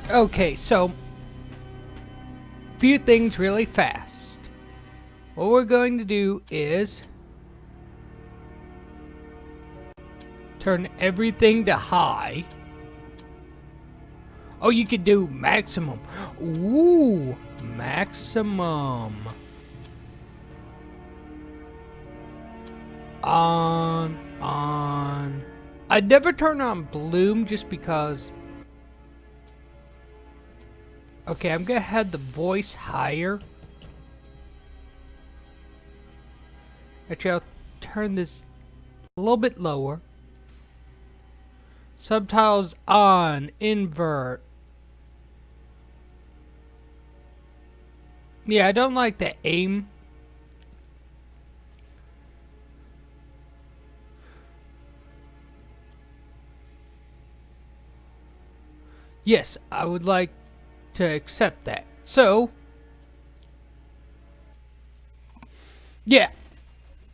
Okay, so few things really fast. What we're going to do is turn everything to high. Oh, you could do maximum. Ooh, maximum. On. I'd never turn on bloom just because. Okay, I'm gonna have the voice higher. Actually, I'll turn this a little bit lower. Subtitles on, invert. Yeah, I don't like the aim. Yes, I would like to accept that. So, yeah,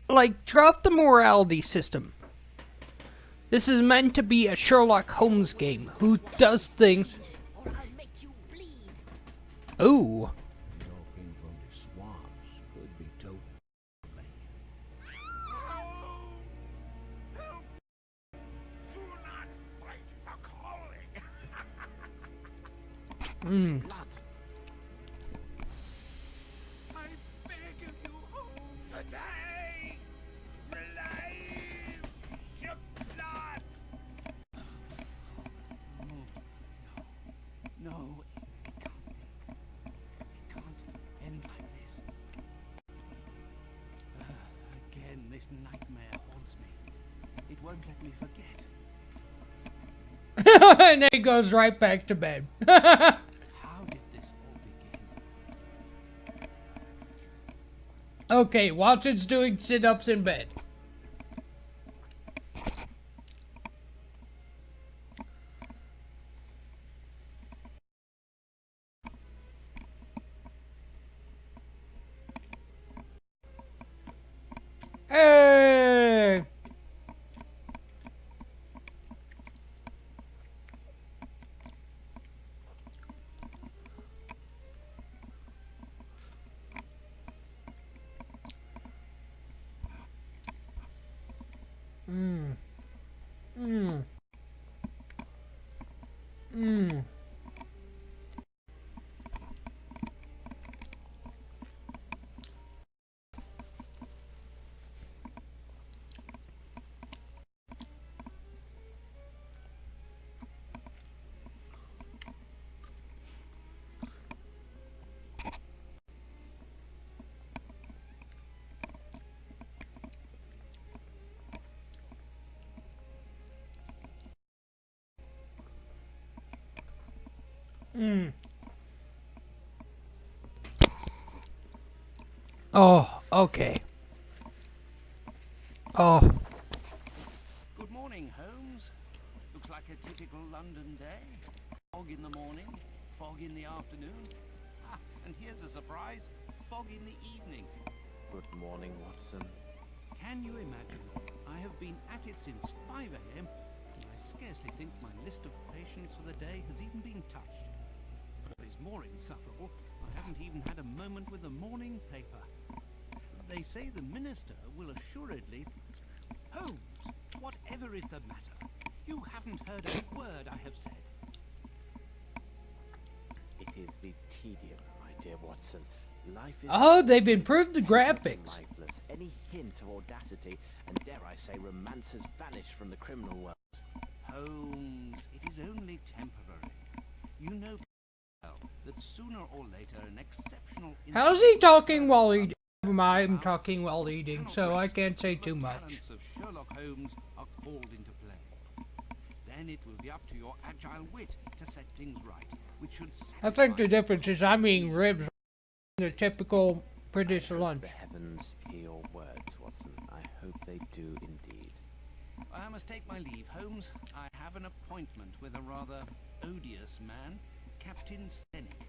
like drop the morality system. This is meant to be a Sherlock Holmes game. Who does things? Ooh. Talking from the swamps could be totally. Do not fight the calling. Blood. I beg of you, Holmes, today. Relieve your blood. No, it can't end like this. Again, this nightmare haunts me. It won't let me forget. And then he goes right back to bed. How did this all begin? Okay, Watson's doing sit-ups in bed. Hey! Mmm. Mmm. Mmm. Mmm. Oh, okay. Oh. Good morning, Holmes. Looks like a typical London day. Fog in the morning, fog in the afternoon. Ah, and here's a surprise, fog in the evening. Good morning, Watson. Can you imagine? I have been at it since 5 a.m. and I scarcely think my list of patients for the day has even been touched. What is more insufferable, I haven't even had a moment with the morning paper. They say the minister will assuredly... Holmes, whatever is the matter? You haven't heard a word I have said. It is the tedium, my dear Watson. Life is... Oh, they've improved the painless and graphics. lifeless. Any hint of audacity, and dare I say romance, has vanished from the criminal world. Holmes, it is only temporary. You know well that sooner or later an exceptional... How's he talking while eating? Never mind, I'm talking while eating, so I can't say too much. The talents of Sherlock Holmes are called into play. Then it will be up to your agile wit to set things right, which should I think the difference is I'm eating ribs, the typical British I hope lunch. the heavens hear your words, Watson. I hope they do indeed. I must take my leave, Holmes. I have an appointment with a rather odious man, Captain Senek.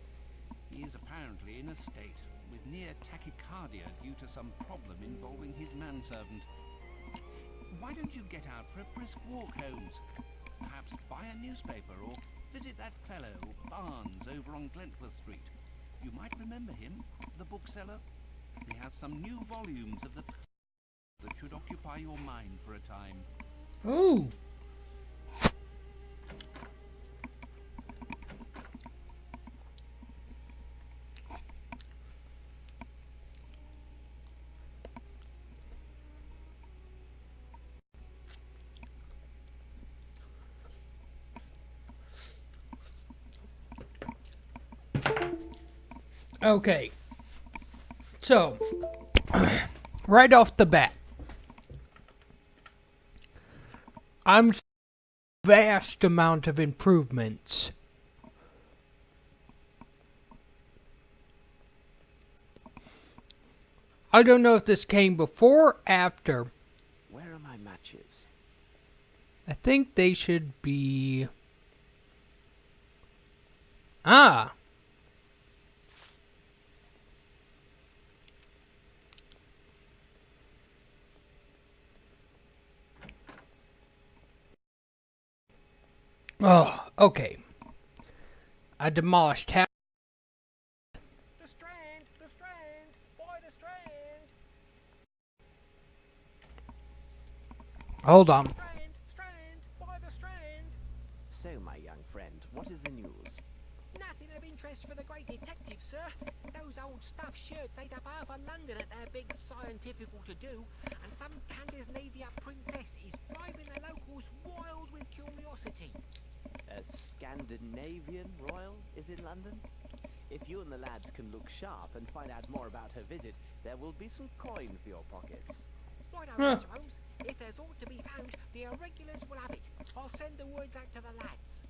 He is apparently in a state with near tachycardia due to some problem involving his manservant. Why don't you get out for a brisk walk, Holmes? Perhaps buy a newspaper or Visit that fellow, Barnes, over on Glentworth Street. You might remember him, the bookseller. He has some new volumes of the that should occupy your mind for a time. Ooh. Okay. So, right off the bat, I'm seeing a vast amount of improvements. I don't know if this came before or after. Where are my matches? I think they should be... Ah! Oh, okay. I demolished half. The Strand! The Strand! By the Strand! Hold on. Strand! Strand! By the Strand! So, my young friend, what is the news? Nothing of interest for the great detective, sir. Those old stuffed shirts ate up half of London at their big scientifical to-do, and some Scandinavia princess is driving the locals wild with curiosity. A Scandinavian royal is in London? If you and the lads can look sharp and find out more about her visit, there will be some coin for your pockets. Righto, Mr. Holmes. If there's aught to be found, the irregulars will have it. I'll send the words out to the lads.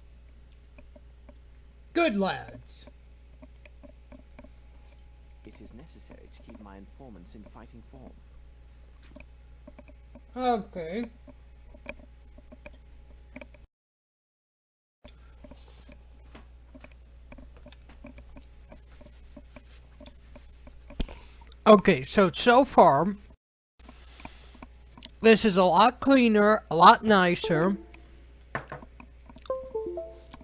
Good lads. It is necessary to keep my informants in fighting form. Okay. Okay, so far, this is a lot cleaner, a lot nicer.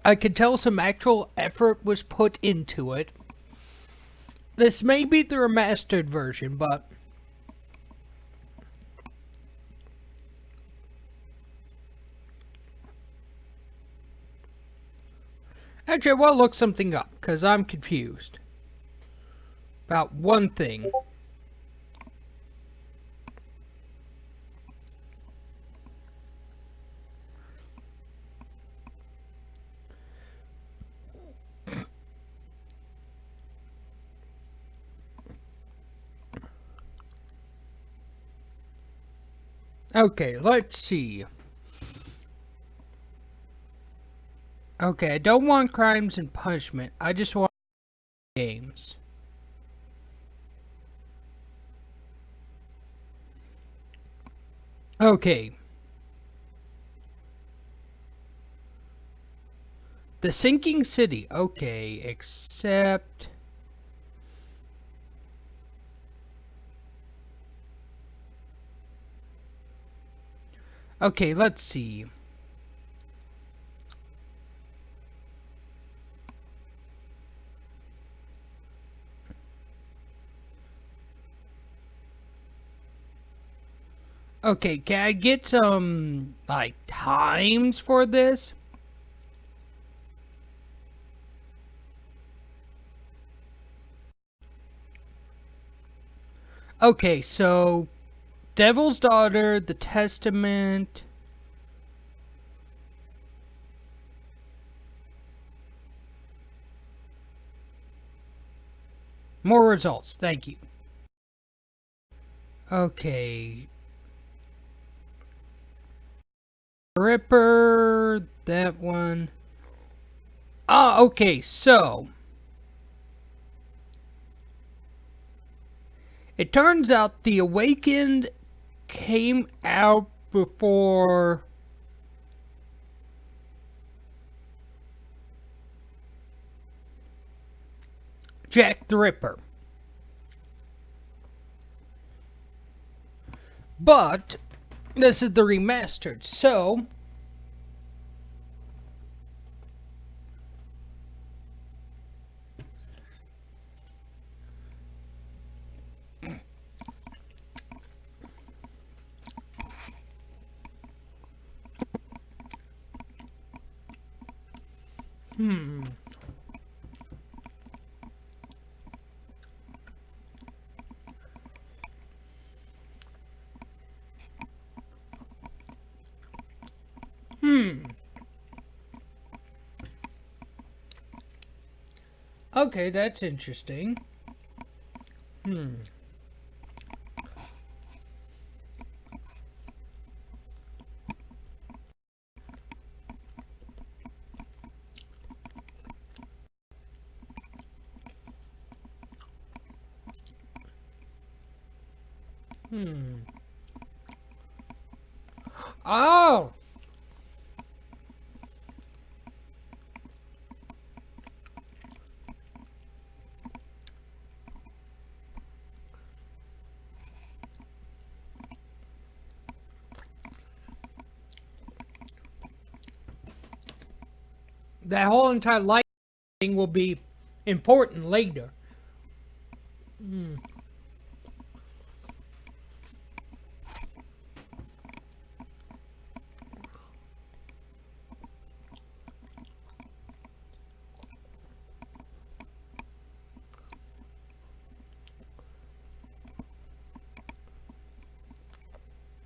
I can tell some actual effort was put into it. This may be the remastered version, but... Actually, I will look something up, because I'm confused about one thing. Okay, let's see. Okay, I don't want crimes and punishment. I just want games. Okay. The Sinking City. Okay, except... Okay, let's see. Okay, can I get some, like, times for this? Okay, so... Devil's Daughter, The Testament... More results, thank you. Okay. Ripper, that one. Ah, okay, so. It turns out The Awakened came out before Jack the Ripper. But this is the remastered, so Hmm. Hmm. Okay, that's interesting. Hmm. Hmm. Oh! That whole entire light thing will be important later. Hmm.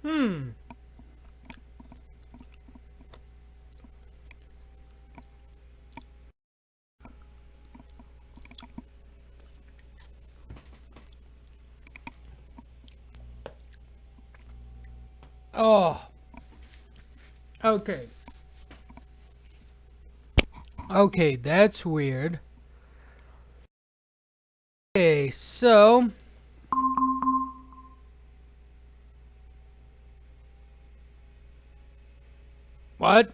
Hmm. Oh. Okay. Okay, that's weird. Okay, so what?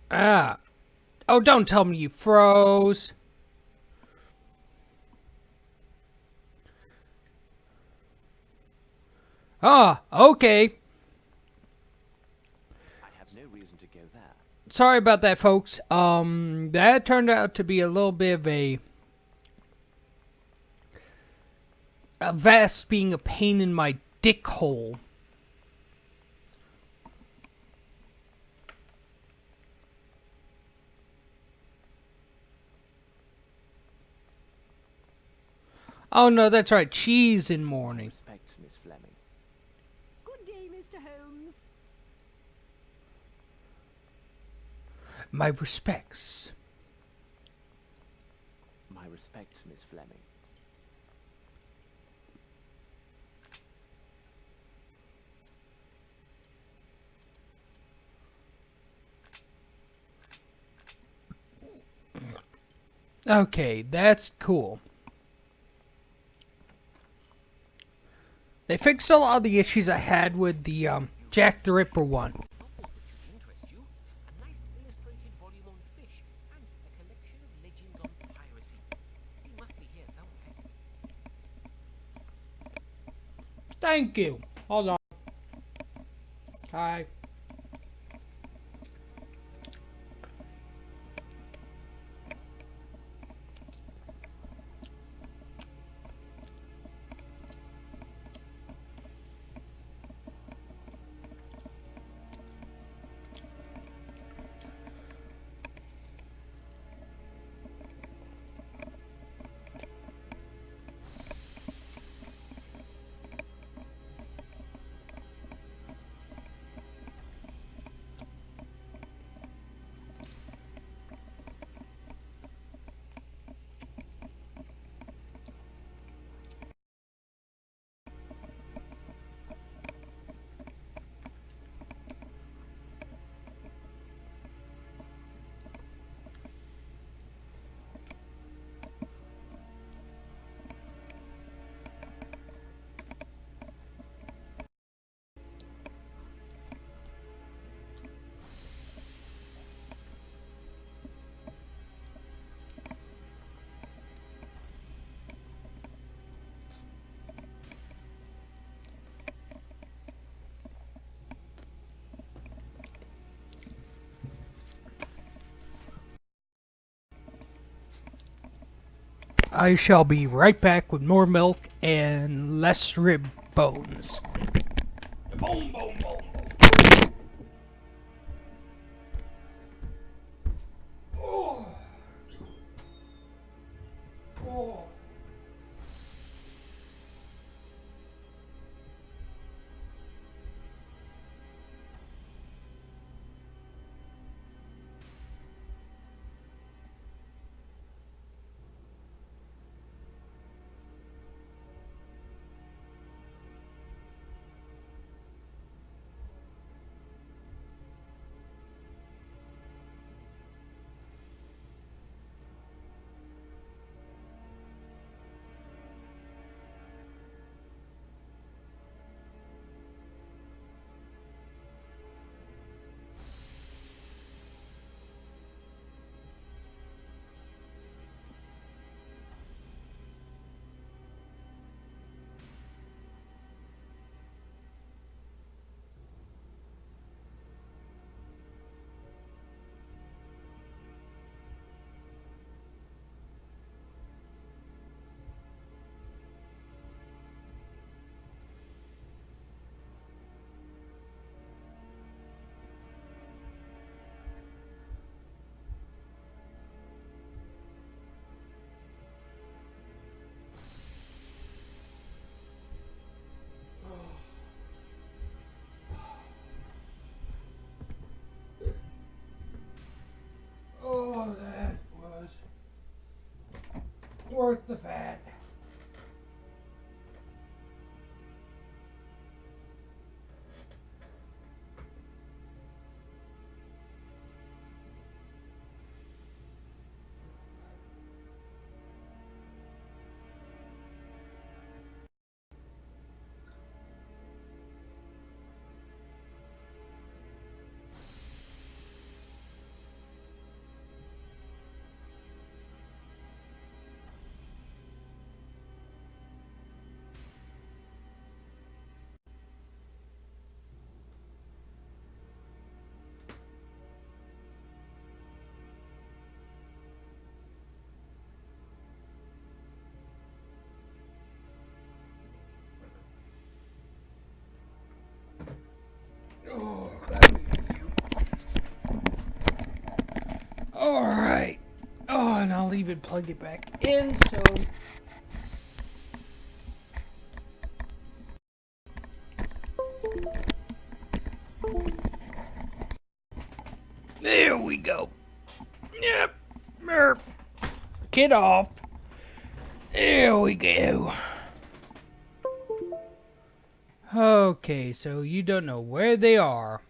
Ah. Oh, don't tell me you froze. Ah, okay. I have no reason to go there. Sorry about that, folks. That turned out to be a little bit of a vest being a pain in my dick hole. Oh no, that's right. Cheese in morning. Respect, Miss Fleming. Good day, Mr. Holmes. My respects. My respect, Miss Fleming. Okay, that's cool. They fixed a lot of the issues I had with the Jack the Ripper one. Novels that should interest you, a nice illustrated volume on fish, and a collection of legends on piracy. They must be here somewhere. Thank you. Hold on. Hi. I shall be right back with more milk and less rib bones. Boom, boom, boom, boom. worth the fat. Oh, alright. Oh, and I'll even plug it back in, so... There we go. Yep. Merp. Get off. There we go. Okay, so you don't know where they are.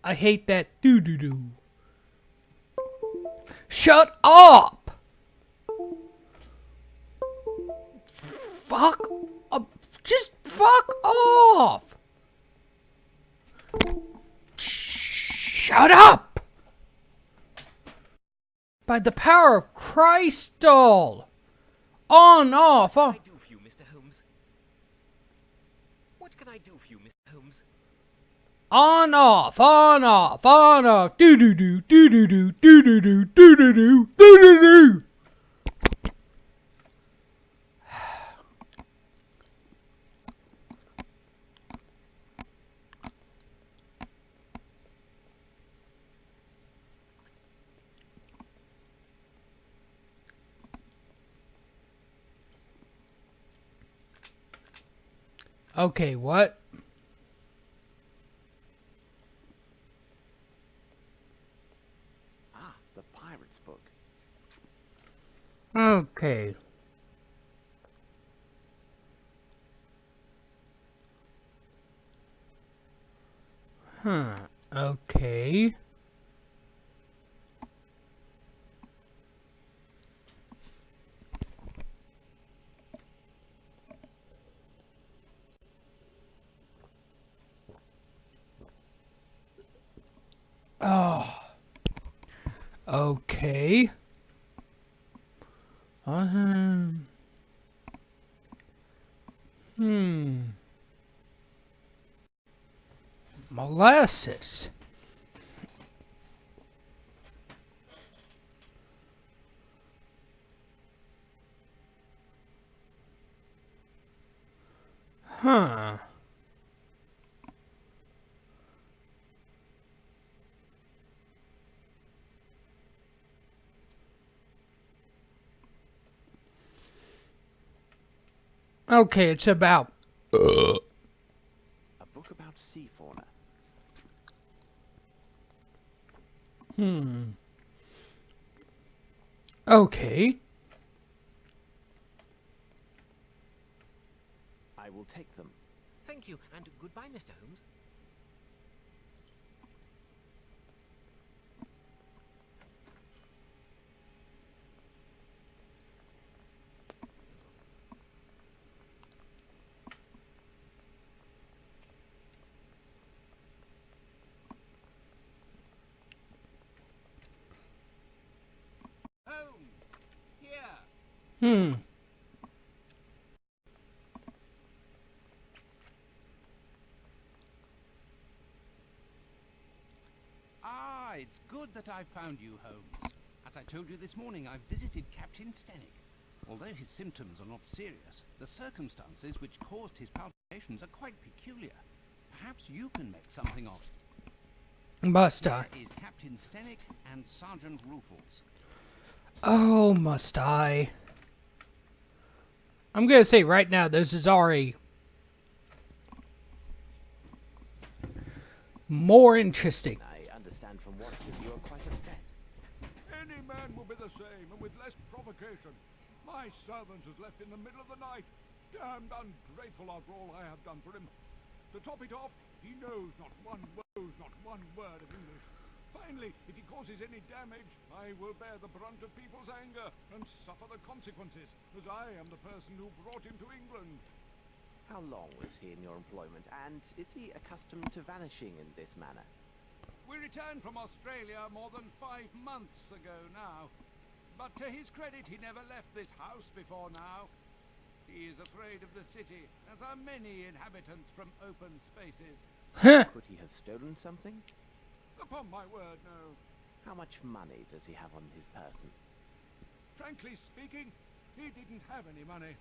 I hate that doo-doo-doo. Shut up! Fuck up. Just fuck off! Shut up! By the power of Christ, doll! On, off, on. What can I do for you, Mr. Holmes? What can I do for you, Mr. Holmes? On, off, on, off, on, off. Doo-doo-doo, doo-doo-doo, doo-doo-doo, doo-doo-doo, doo-doo-doo. Okay, what? Ah, the pirate's book. Okay. Okay. Oh. Okay. Um. Molasses. Huh. Okay, it's about... A book about sea fauna. Okay. I will take them. Thank you, and goodbye, Mr. Holmes. Holmes! Here! Ah, it's good that I found you, Holmes. As I told you this morning, I've visited Captain Stenick. Although his symptoms are not serious, the circumstances which caused his palpitations are quite peculiar. Perhaps you can make something of it. Must I? Here is Captain Stenick and Sergeant Rufels. Oh, must I? I'm gonna say right now, this is already more interesting. I understand from Watson you are quite a men will be the same, and with less provocation. My servant has left in the middle of the night. Damned ungrateful after all I have done for him. To top it off, he knows not one word of English. Finally, if he causes any damage, I will bear the brunt of people's anger and suffer the consequences, as I am the person who brought him to England. How long was he in your employment, and is he accustomed to vanishing in this manner? We returned from Australia more than 5 months ago now. But to his credit, he never left this house before now. He is afraid of the city, as are many inhabitants from open spaces. Could he have stolen something? Upon my word, no. How much money does he have on his person? Frankly speaking, he didn't have any money.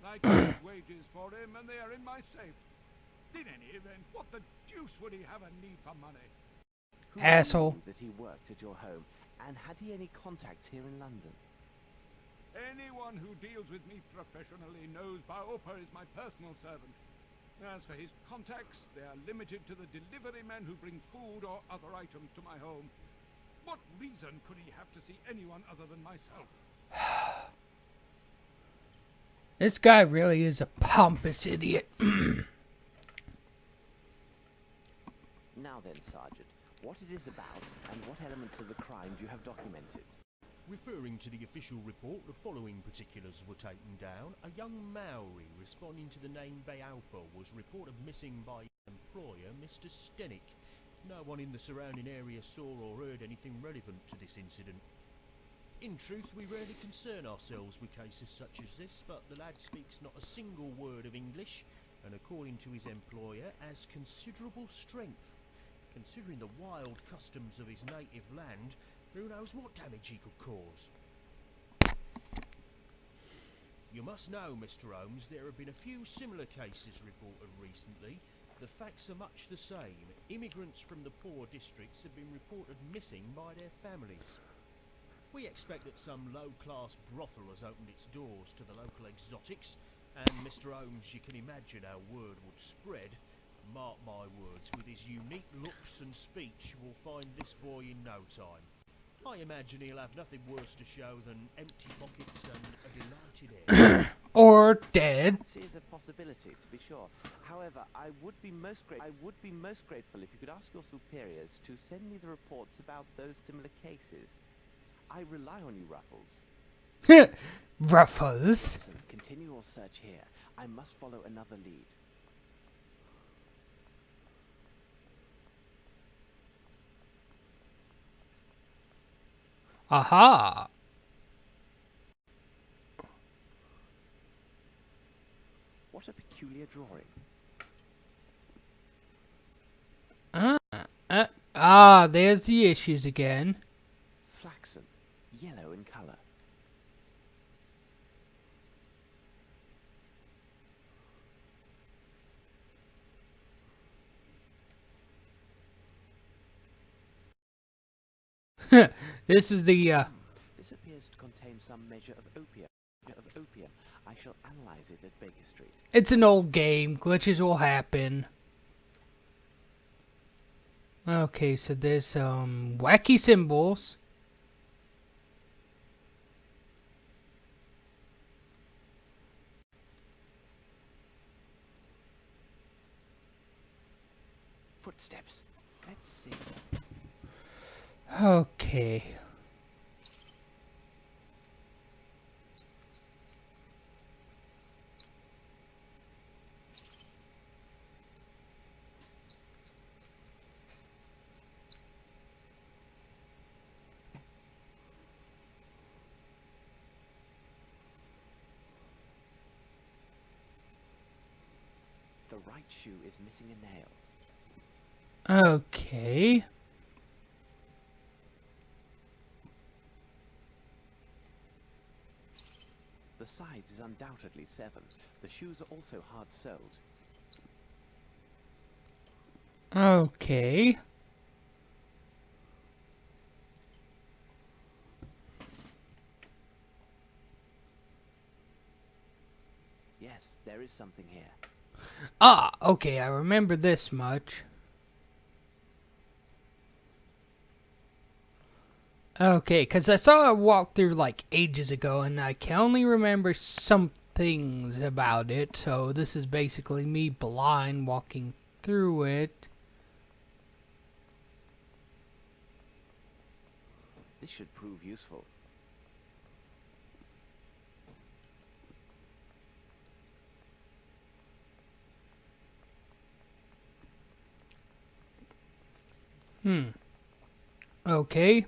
I took his wages for him, and they are in my safe. In any event, what the deuce would he have a need for money? Who Asshole. knew that he worked at your home, and had he any contacts here in London? Anyone who deals with me professionally knows Baopa is my personal servant. As for his contacts, they are limited to the delivery men who bring food or other items to my home. What reason could he have to see anyone other than myself? This guy really is a pompous idiot. Now then, Sergeant, what is it about, and what elements of the crime do you have documented? Referring to the official report, the following particulars were taken down. A young Maori responding to the name Baopa was reported missing by his employer, Mr. Stenick. No one in the surrounding area saw or heard anything relevant to this incident. In truth, we rarely concern ourselves with cases such as this, but the lad speaks not a single word of English, and according to his employer, has considerable strength. Considering the wild customs of his native land, who knows what damage he could cause? You must know, Mr. Holmes, there have been a few similar cases reported recently. The facts are much the same. Immigrants from the poor districts have been reported missing by their families. We expect that some low-class brothel has opened its doors to the local exotics, and Mr. Holmes, you can imagine how word would spread. Mark my words, with his unique looks and speech, you will find this boy in no time. I imagine he'll have nothing worse to show than empty pockets and a delighted air. Or dead. That is a possibility, to be sure. However, I would be most grateful if you could ask your superiors to send me the reports about those similar cases. I rely on you, Ruffles. Ruffles. Listen, continue your search here. I must follow another lead. Aha. What a peculiar drawing. There's the issues again. Flaxen, yellow in color. This is the, This appears to contain some measure of opium. I shall analyze it at Baker Street. it's an old game. Glitches will happen. Okay, so there's some wacky symbols. Footsteps. Let's see. Okay. The right shoe is missing a nail. Okay. The size is undoubtedly 7. The shoes are also hard-soled. Okay. Yes, there is something here. Okay, I remember this much. Okay, because I saw a walkthrough like ages ago, and I can only remember some things about it, so this is basically me blind walking through it. This should prove useful. Okay.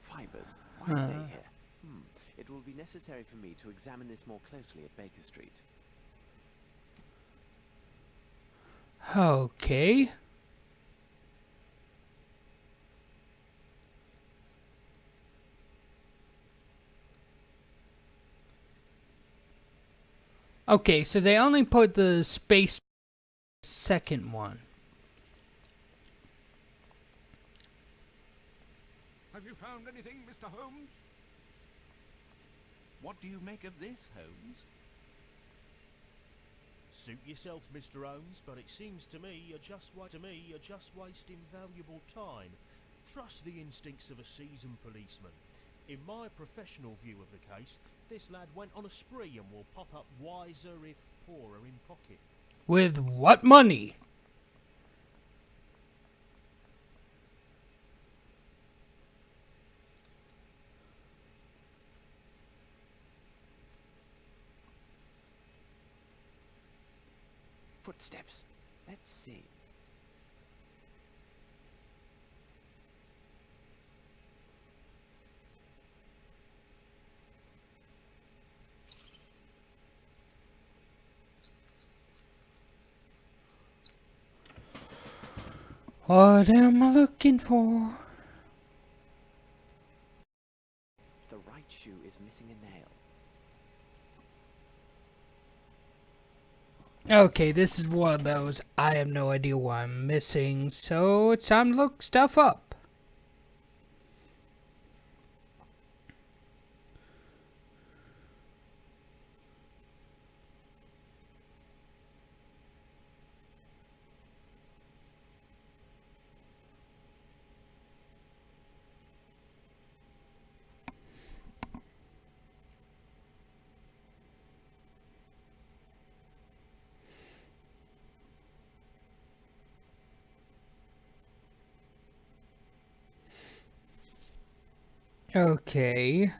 Fibers. Why are they here? It will be necessary for me to examine this more closely at Baker Street. Okay. Okay, so they only put the space second one. Have you found anything, Mr. Holmes? What do you make of this, Holmes? Suit yourself, Mr. Holmes, but it seems to me you're just wasting valuable time. Trust the instincts of a seasoned policeman. In my professional view of the case, this lad went on a spree and will pop up wiser if poorer in pocket. With what money? Footsteps. Let's see. What am I looking for? The right shoe is missing a nail. Okay, this is one of those I have no idea what I'm missing, so it's time to look stuff up. Okay.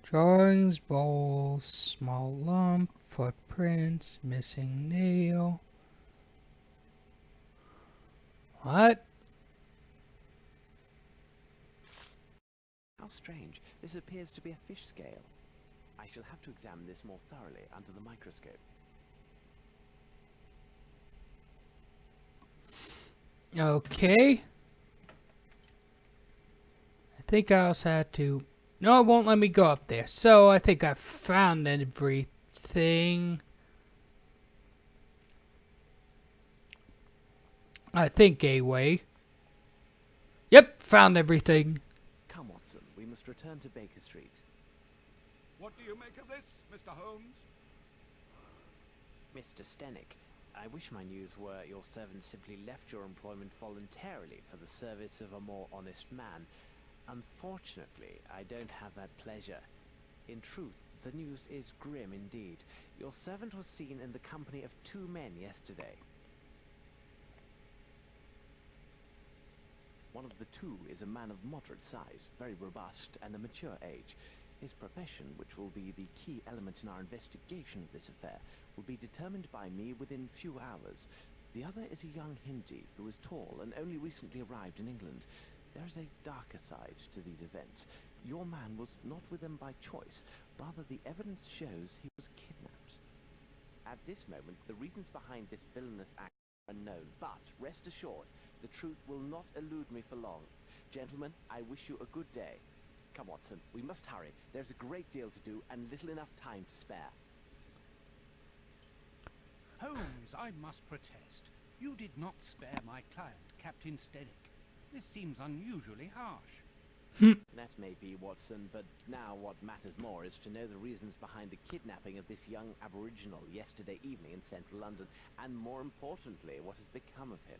Drawings, bowls, small lump, footprints, missing nail. What? How strange. This appears to be a fish scale. I shall have to examine this more thoroughly under the microscope. Okay. I think I also had to... No, it won't let me go up there. So I think I found everything. I think anyway. Yep, found everything. Come, Watson, we must return to Baker Street. What do you make of this, Mr. Holmes? Mr. Stenick, I wish my news were your servant simply left your employment voluntarily for the service of a more honest man. Unfortunately, I don't have that pleasure. In truth, the news is grim indeed. Your servant was seen in the company of 2 men yesterday. One of the 2 is a man of moderate size, very robust, and a mature age. His profession, which will be the key element in our investigation of this affair, will be determined by me within few hours. The other is a young Hindi who is tall and only recently arrived in England. There is a darker side to these events. Your man was not with them by choice. Rather, the evidence shows he was kidnapped. At this moment, the reasons behind this villainous act are unknown, but rest assured, the truth will not elude me for long. Gentlemen, I wish you a good day. Come, Watson, we must hurry. There's a great deal to do and little enough time to spare. Holmes, I must protest. You did not spare my client, Captain Stenick. This seems unusually harsh. That may be, Watson, but now what matters more is to know the reasons behind the kidnapping of this young aboriginal yesterday evening in central London, and more importantly, what has become of him.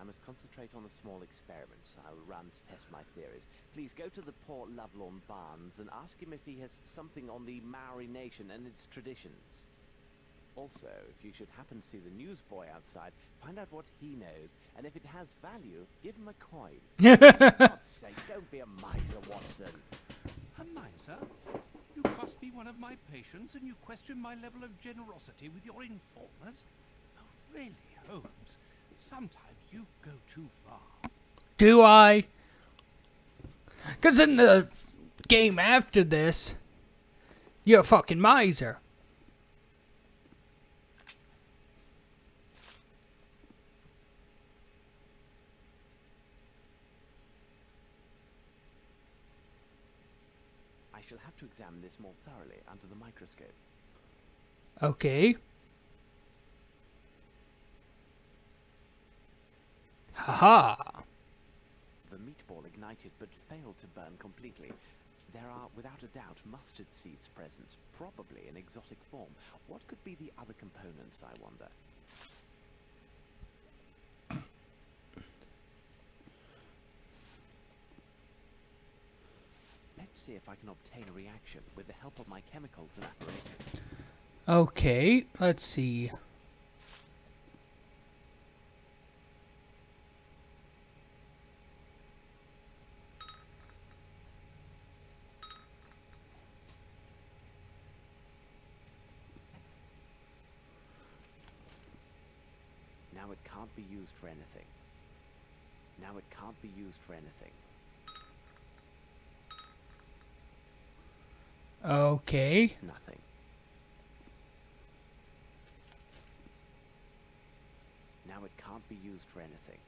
I must concentrate on a small experiment I will run to test my theories. Please go to the poor Lovelorn Barnes and ask him if he has something on the Maori nation and its traditions. Also, if you should happen to see the newsboy outside, find out what he knows, and if it has value, give him a coin. For God's sake, don't be a miser, Watson. A miser? You cost me one of my patients, and you question my level of generosity with your informers? Oh, really, Holmes? Sometimes you go too far. Do I? Because in the game after this, you're a fucking miser. I shall have to examine this more thoroughly under the microscope. Okay. Haha. The meatball ignited but failed to burn completely. There are, without a doubt, mustard seeds present, probably in exotic form. What could be the other components, I wonder? Let's see if I can obtain a reaction with the help of my chemicals and apparatus. Okay, let's see. Now it can't be used for anything. Now it can't be used for anything. Okay. Nothing. Now it can't be used for anything.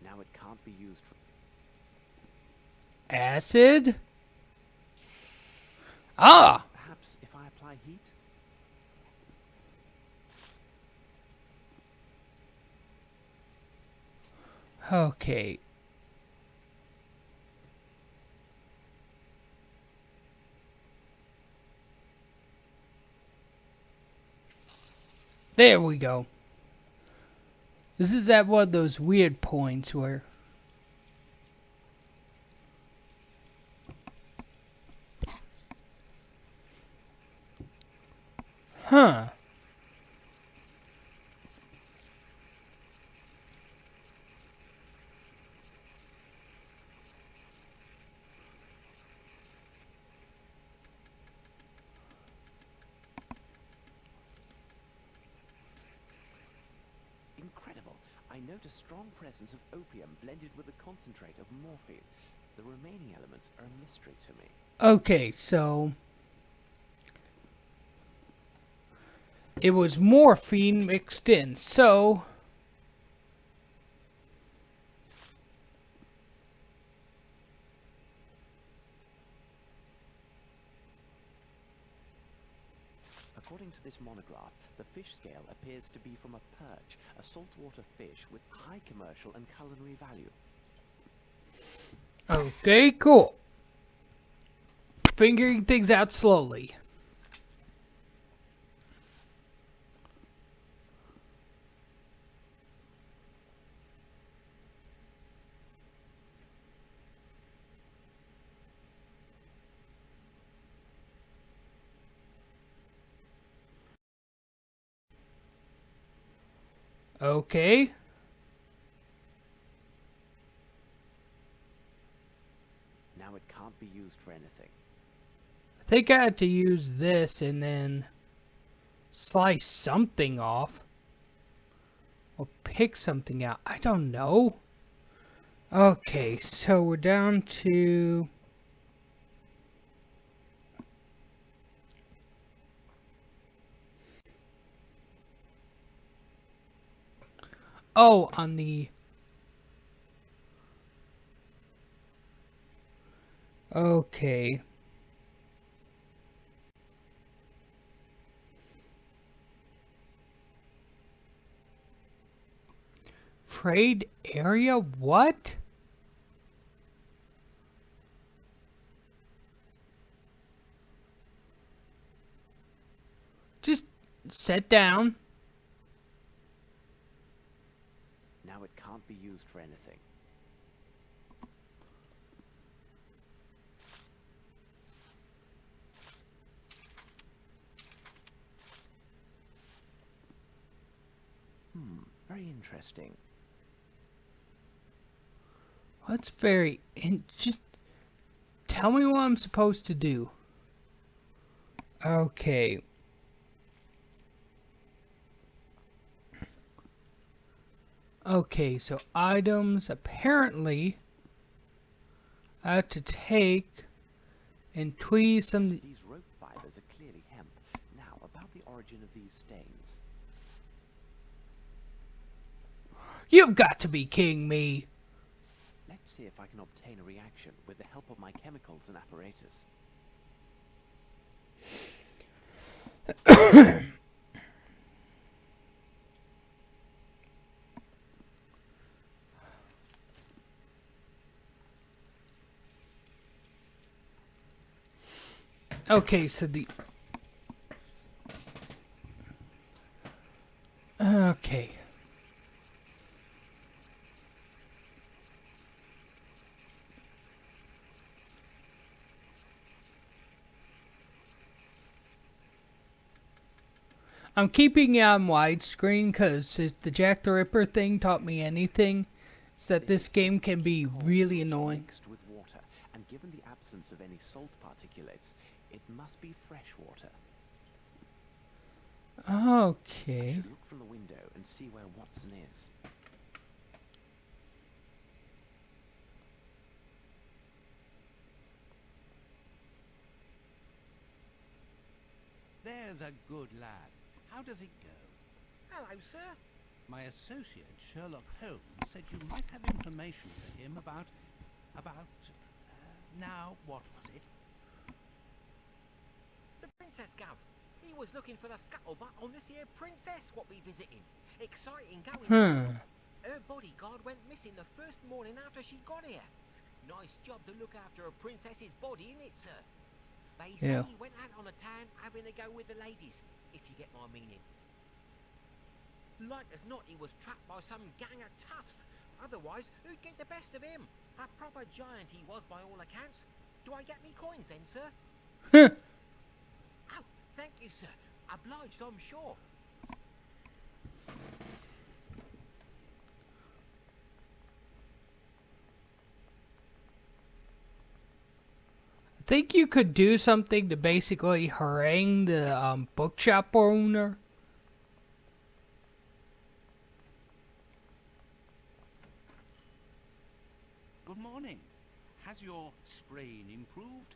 Now it can't be used for... Acid? Ah! Perhaps if I apply heat? Okay. There we go. This is at one of those weird points where... Huh. Incredible. I note a strong presence of opium blended with a concentrate of morphine. The remaining elements are a mystery to me. Okay, so... it was morphine mixed in, so... According to this monograph, the fish scale appears to be from a perch, a saltwater fish with high commercial and culinary value. Okay, cool. Figuring things out slowly. Okay. Now it can't be used for anything. I think I had to use this and then slice something off. Or pick something out. I don't know. Okay, so we're down to... Oh, on the... Okay. Frayed area? What? Just sit down. Now it can't be used for anything. Very interesting. That's very... just tell me what I'm supposed to do. Okay. Okay, so items, apparently, I have to take and tweeze some... These rope fibers are clearly hemp. Now, about the origin of these stains. You've got to be kidding me. Let's see if I can obtain a reaction with the help of my chemicals and apparatus. Okay, so the... Okay. I'm keeping it on widescreen because if the Jack the Ripper thing taught me anything, it's that this game can be really annoying. Mixed with water, and given the absence of any salt particulates, it must be fresh water. I Okay. should look from the window and see where Watson is. There's a good lad. How does it go? Hello, sir. My associate, Sherlock Holmes, said you might have information for him about... now, what was it? The Princess Gov. He was looking for the scuttlebutt on this here princess what we visiting. Exciting going. Her bodyguard went missing the first morning after she got here. Nice job to look after a princess's body, innit, sir? They say Yeah. he went out on a town having a go with the ladies, if you get my meaning. Like as not, he was trapped by some gang of toughs. Otherwise, who'd get the best of him? A proper giant he was by all accounts. Do I get me coins then, sir? Oh, thank you, sir. Obliged, I'm sure. I think you could do something to basically harangue the bookshop owner. Good morning. Has your sprain improved?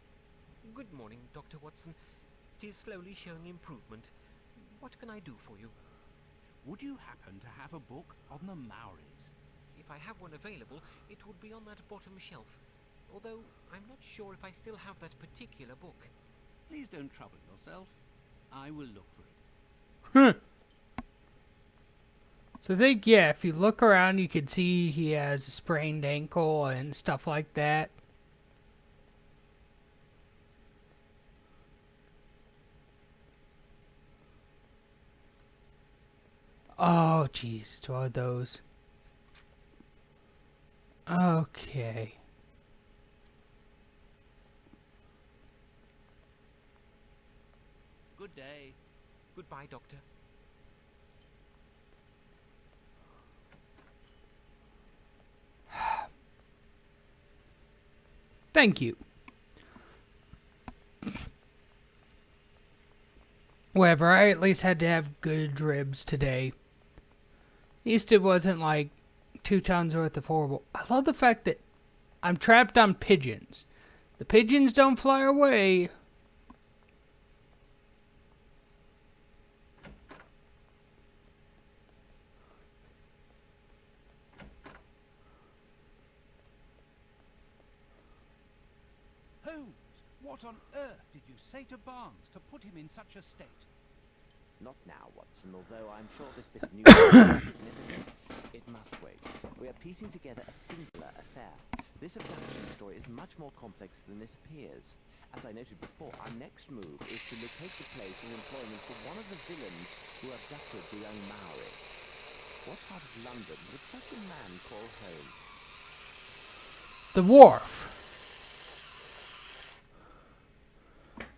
Good morning, Dr. Watson. It is slowly showing improvement. What can I do for you? Would you happen to have a book on the Maoris? If I have one available, it would be on that bottom shelf. Although, I'm not sure if I still have that particular book. Please don't trouble yourself. I will look for it. So I think, yeah, if you look around, you can see he has a sprained ankle and stuff like that. Oh, jeez, it's one of those. Okay. Good day. Goodbye, Doctor. Thank you. Whatever, I at least had to have good ribs today. At least it wasn't like 2 tons worth of horrible. I love the fact that I'm trapped on pigeons. The pigeons don't fly away. What on earth did you say to Barnes to put him in such a state? Not now, Watson, although I'm sure this bit of news is significant. It must wait. We are piecing together a singular affair. This abduction story is much more complex than it appears. As I noted before, our next move is to locate the place and employment for one of the villains who abducted the young Maori. What part of London would such a man call home? The wharf.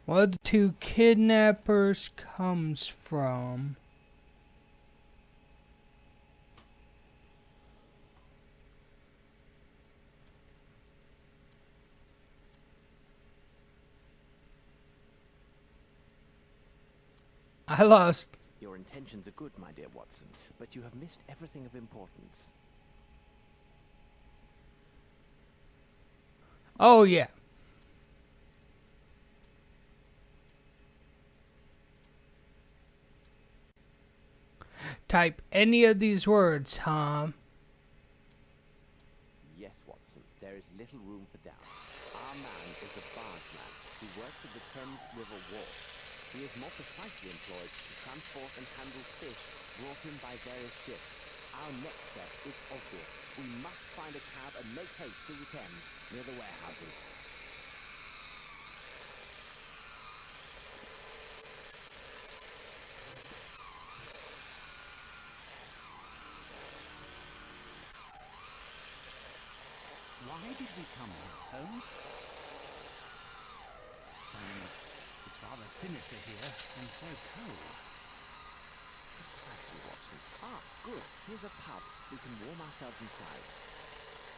Where the two kidnappers comes from. I lost. Your intentions are good, my dear Watson, but you have missed everything of importance. Oh yeah. Type any of these words, Tom. Yes, Watson, there is little room for doubt. Our man is a bargeman who works at the Thames River Wharf. He is more precisely employed to transport and handle fish brought in by various ships. Our next step is obvious. We must find a cab and make haste to the Thames, near the warehouses. Why did we come here, Holmes? It's rather sinister here, and so cold. Precisely, Watson. Ah, good. Here's a pub. We can warm ourselves inside.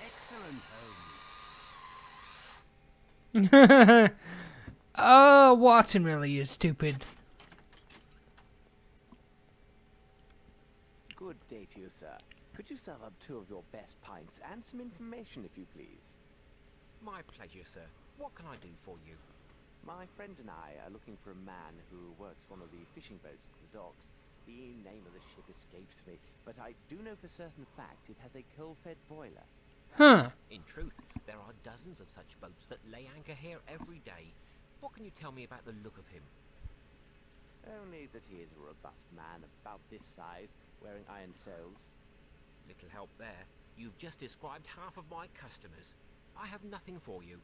Excellent, Holmes. Oh, Watson really is stupid. Good day to you, sir. Could you serve up 2 of your best pints and some information, if you please? My pleasure, sir. What can I do for you? My friend and I are looking for a man who works one of the fishing boats at the docks. The name of the ship escapes me, but I do know for certain fact it has a coal-fed boiler. Huh. In truth, there are dozens of such boats that lay anchor here every day. What can you tell me about the look of him? Only that he is a robust man about this size, wearing iron sails. Little help there. You've just described half of my customers. I have nothing for you.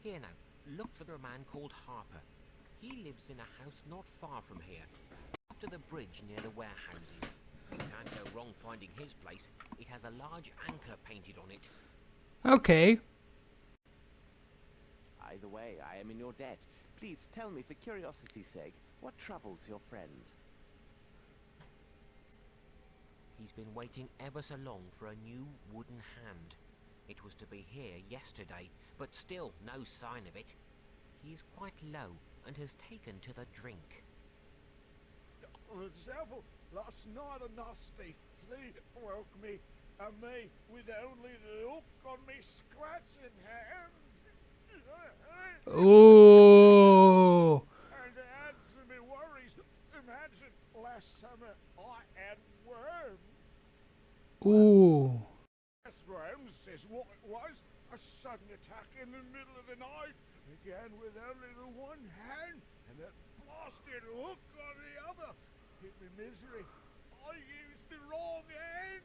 Here now, look for a man called Harper. He lives in a house not far from here, after the bridge near the warehouses. You can't go wrong finding his place. It has a large anchor painted on it. Okay. Either way, I am in your debt. Please tell me, for curiosity's sake, what troubles your friend? He's been waiting ever so long for a new wooden hand. It was to be here yesterday, but still no sign of it. He is quite low and has taken to the drink. The devil, last night a nasty flea woke me, and me with only the hook on me scratching hand. Ooh. And to add to me worries, imagine last summer I had worms. Ooh. That's Holmes says what it was, a sudden attack in the middle of the night, again with only the one hand, and that blasted hook on the other. Hit me misery. I used the wrong hand.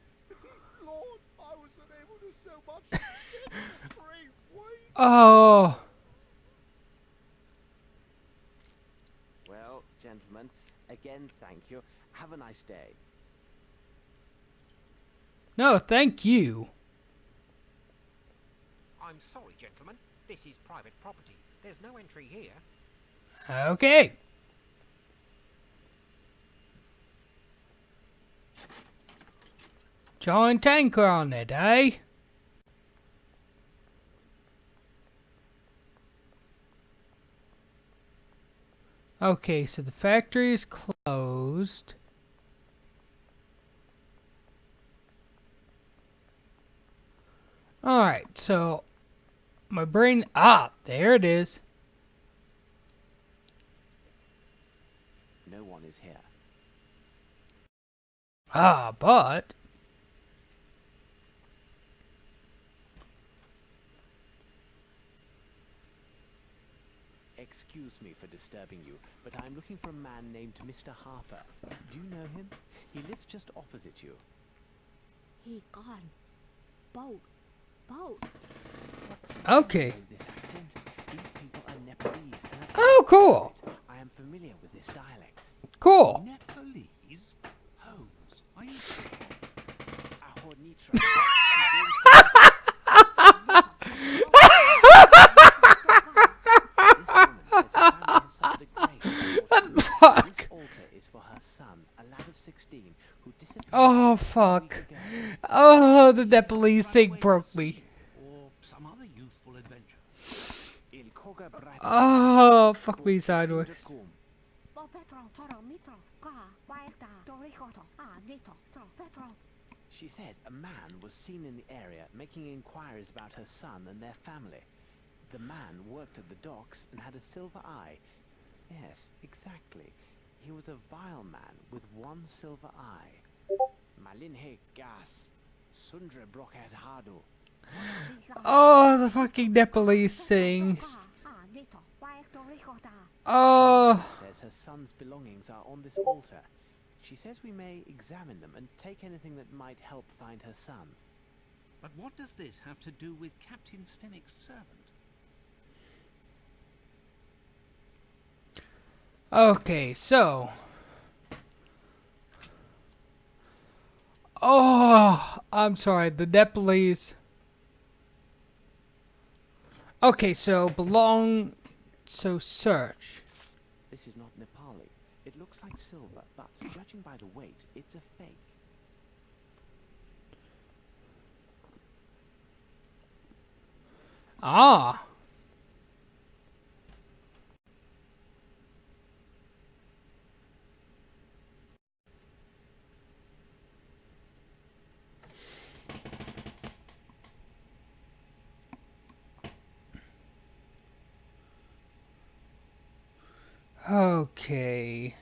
Lord, I was unable to so much as sit for 3 weeks. Oh. Well, gentlemen, again, thank you. Have a nice day. No, thank you. I'm sorry, gentlemen. This is private property. There's no entry here. Okay. Joint anchor on it, eh? Okay, so the factory is closed. Alright, so my brain... Ah, there it is. No one is here. Ah, but... Excuse me for disturbing you, but I'm looking for a man named Mr. Harper. Do you know him? He lives just opposite you. He gone. Boat. Boat. Watson, Okay. I know this accent. These people are Nepalese, and as Oh, cool. I am familiar with this dialect. Cool. Nepalese? Holmes, are you sure? Ahornitra. This woman says her family has suffered a grave misfortune. Fuck. This altar is for her son, a lad of 16, who disappeared Oh, just a fuck. week ago. Oh, the Nepalese Ran thing away to broke me. sea, or some other youthful adventure. Il koga bratsa. Oh, fuck me sideways. Bo Petro, Toro, Mitro, Ka, Waekta, Dorikoto, Nito, Petro. She said a man was seen in the area making inquiries about her son and their family. The man worked at the docks and had a silver eye. Yes, exactly. He was a vile man with one silver eye. Malinhe gas. Sundre broket hadu. Oh, the fucking Nepalese things. Nito, Waekta, Rikota. Oh. She says her son's belongings are on this altar. She says we may examine them and take anything that might help find her son. But what does this have to do with Captain Stennick's servant? Okay, so. Oh, I'm sorry, the Nepalese. Okay, so search. This is not Nepali. It looks like silver, but judging by the weight, it's a fake. Ah. Okay.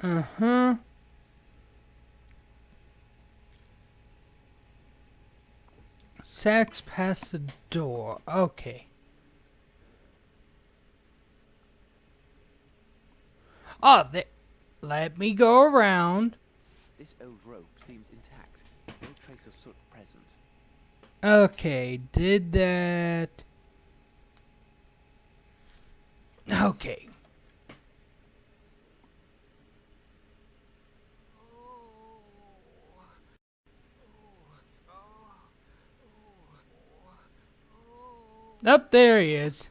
Uh-huh. Sacks past the door. Okay. Oh, let me go around. This old rope seems intact. No trace of soot present. Okay, did that. Okay. Up there he is.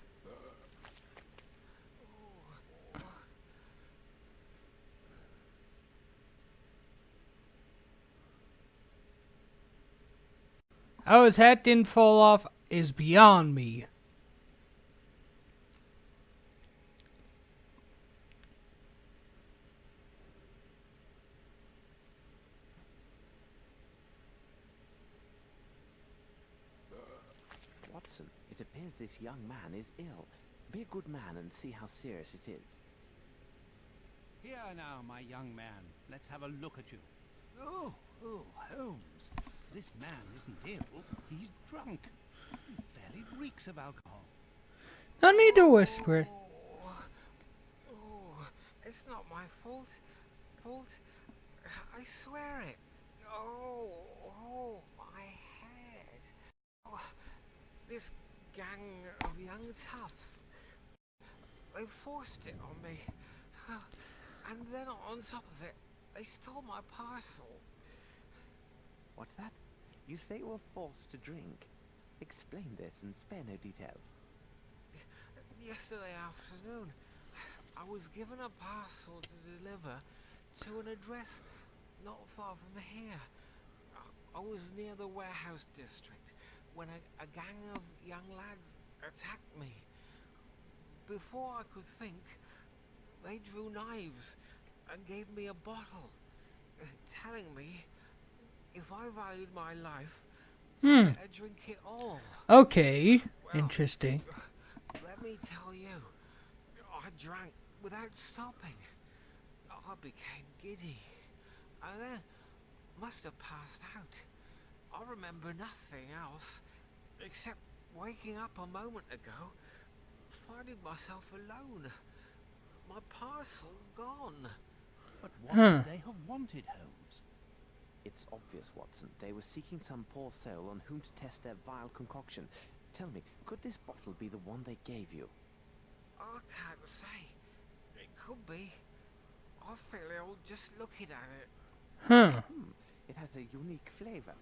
How his hat didn't fall off is beyond me. Watson, it appears this young man is ill. Be a good man and see how serious it is. Here now, my young man. Let's have a look at you. Oh, Holmes. This man isn't ill. He's drunk. He fairly reeks of alcohol. No need to whisper. Oh, it's not my fault. I swear it. Oh, my head. Oh, this gang of young toughs. They forced it on me. And then on top of it, they stole my parcel. What's that? You say you were forced to drink. Explain this and spare no details. Yesterday afternoon, I was given a parcel to deliver to an address not far from here. I was near the warehouse district when a gang of young lads attacked me. Before I could think, they drew knives and gave me a bottle, telling me if I valued my life, I better drink it all. Okay. Well, Interesting. Let me tell you, I drank without stopping. I became giddy, and then must have passed out. I remember nothing else, except waking up a moment ago, finding myself alone. My parcel gone. But what could they have wanted, Holmes? It's obvious, Watson. They were seeking some poor soul on whom to test their vile concoction. Tell me, could this bottle be the one they gave you? I can't say. It could be. I feel ill just looking at it. It has a unique flavor.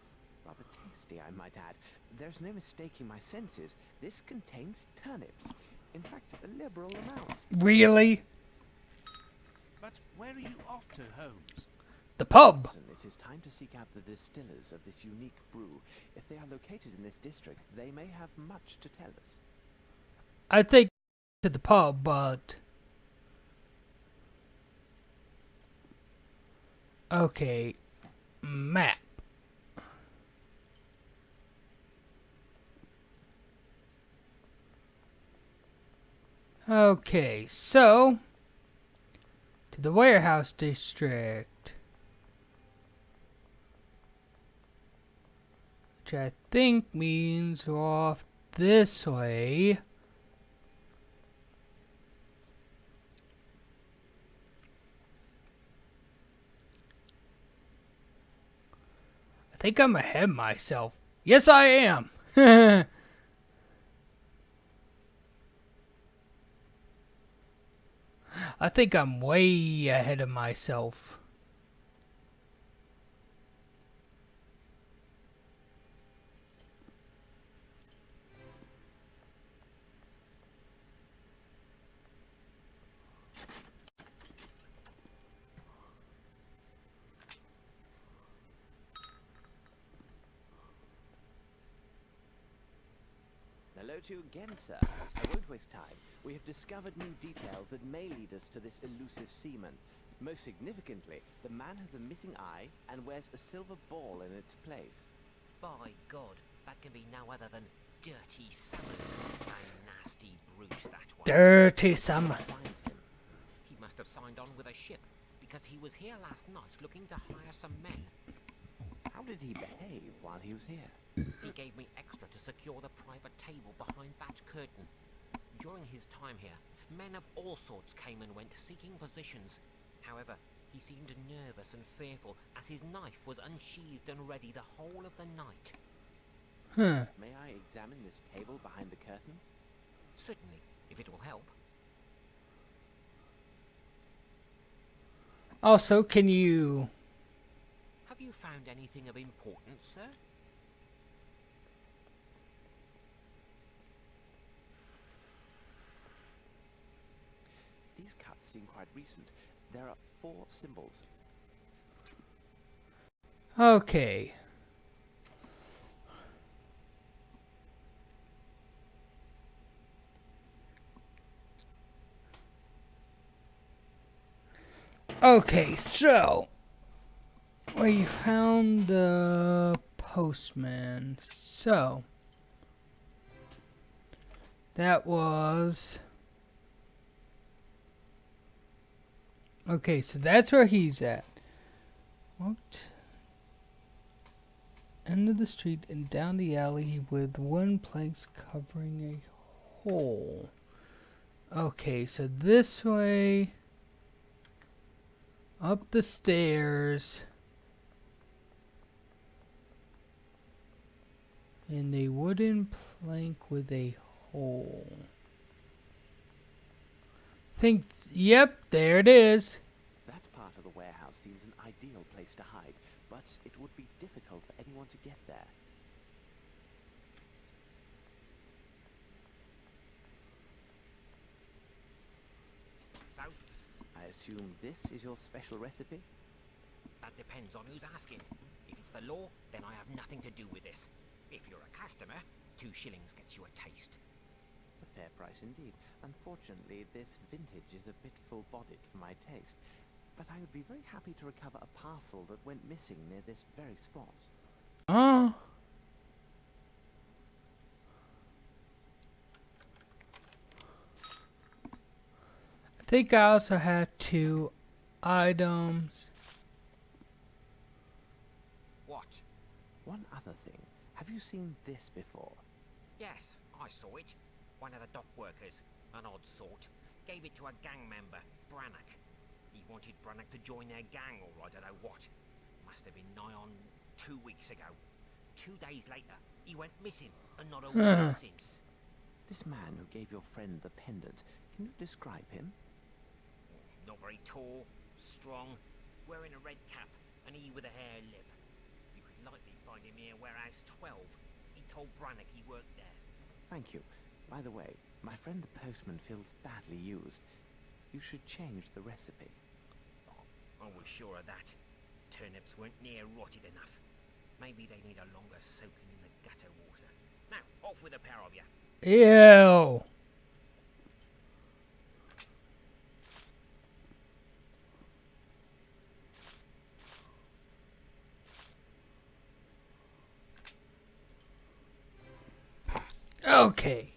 Rather tasty, I might add. There's no mistaking my senses. This contains turnips. In fact, a liberal amount. Really? But where are you off to, Holmes? The pub. Watson, it is time to seek out the distillers of this unique brew. If they are located in this district, they may have much to tell us. I think to the pub, but okay. Map. Okay, so to the warehouse district, which I think means we're off this way. I think I'm ahead of myself. Yes, I am. I think I'm way ahead of myself. Hello to you again, sir. I won't waste time. We have discovered new details that may lead us to this elusive seaman. Most significantly, the man has a missing eye and wears a silver ball in its place. By God, that can be no other than Dirty Summers. A nasty brute, that one. Dirty Summer. Find him. He must have signed on with a ship, because he was here last night looking to hire some men. How did he behave while he was here? He gave me extra to secure the private table behind that curtain. During his time here, men of all sorts came and went seeking positions. However, he seemed nervous and fearful as his knife was unsheathed and ready the whole of the night. May I examine this table behind the curtain? Certainly, if it will help. Also, can you... Have you found anything of importance, sir? These cuts seem quite recent. There are 4 symbols. Okay. Okay, so we found the postman. So that was okay, so that's where he's at. Walked into the street and down the alley with wooden planks covering a hole. Okay, so this way, up the stairs, and a wooden plank with a hole. Yep, there it is. That part of the warehouse seems an ideal place to hide, but it would be difficult for anyone to get there. So, I assume this is your special recipe? that depends on who's asking. If it's the law, then I have nothing to do with this. If you're a customer, 2 shillings gets you a taste. A fair price indeed. Unfortunately, this vintage is a bit full-bodied for my taste, but I would be very happy to recover a parcel that went missing near this very spot. Oh. think I also had 2 items. What? One other thing. Have you seen this before? Yes, I saw it. One of the dock workers, an odd sort, gave it to a gang member, Brannock. He wanted Brannock to join their gang, or I don't know what. Must have been nigh on 2 weeks ago. 2 days later, he went missing, and not a word since. This man who gave your friend the pendant, can you describe him? Not very tall, strong, wearing a red cap, and he with a hare lip. You could likely find him near warehouse 12. He told Brannock he worked there. Thank you. By the way, my friend the postman feels badly used. You should change the recipe. Oh, I was sure of that. Turnips weren't near rotted enough. Maybe they need a longer soaking in the gutter water. Now, off with a pair of you. Ew. Okay.